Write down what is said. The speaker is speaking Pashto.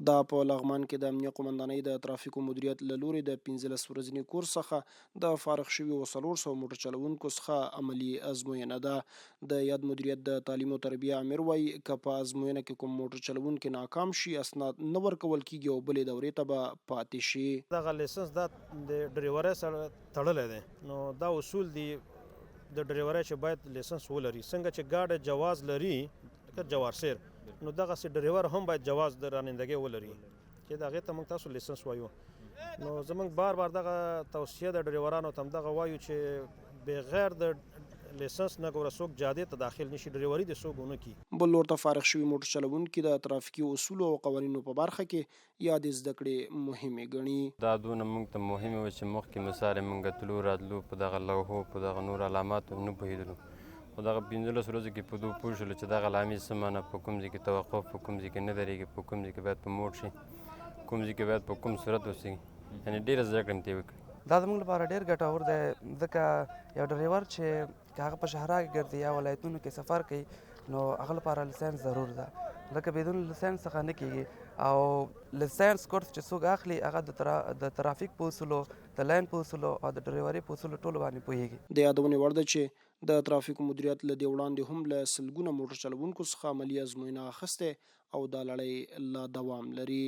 دا په لغمان کې د امنیه قومندانۍ د ترافیکو مدیریت له لوري د 15 ورځني کورس څخه د فارغ شوي 400 موټر چلوونکو څخه عملي ازموینه ده. د یاد مدیریت د تعلیم او تربیه امیر وایي که په ازموینه کې کوم موټر چلوونکی ناکام شي اسناد نه ورکول کیږي او بلې دورې ته به پاتې شي. دغه لیسنس دا د ډریورۍ سره تړلی دی، نو دا اصول دي د ډریورۍ چې باید لیسنس ولري. څنګه چې ګاډی جواز لري لکه جوارسیر، نو دغسې ډریور هم باید جواز د رانندګۍ ولري چې د هغې ته موږ تاسو لیسنس وایو. نو زموږ بار بار دغه توصیه د ډریورانو ته هم دغه وایو چې بغیر د لیسنس نه ګوره څوک جادې ته داخل نشي، ډریوري دې څوک ونه کړي. بل لور ته فارغ شوي موټر چلوونکي د ترافیکي اصولو او قوانینو په برخه کې یادې زده کړې مهمې ګڼي. دا دونه موږ ته مهمه وه چې مخکې مثال موږ تلو راتلو په دغه لوحو په دغه نور علاماتو نه پوهېدلو، خو دغه 15 ورځو کې په دو پوه شولو چې دغه علامې څه معنی، په کوم ځای کې توقف، په کوم ځای کې نه درېږي، په کوم ځای کې باید په موډ شي، کوم ځای کې باید په کوم صورت اوسېږي. یعنې ډېره زده کړه مې ترې وکړه. دا زموږ لپاره ډېر ګټور دی، ځکه یو ډریور چې که هغه په شهرا کې ګرځي یا ولایتونو کې سفر کوي نو هغه لپاره لیسنس ضرور ده، ځکه بدون لیسنس څخه نه کېږي. او لیسنس کورس چې څوک اخلي هغه د ترافیک په اصولو، د لاین په اصولو او د ډریورۍ په اصولو ټولو باندې پوهېږي. د یادونې وړ ده چې د ترافیکو مدیریت له دې وړاندې هم له سلګونه موټر چلوونکو څخه عملي ازموینه اخیستې او دا لړۍ لا دوام لري.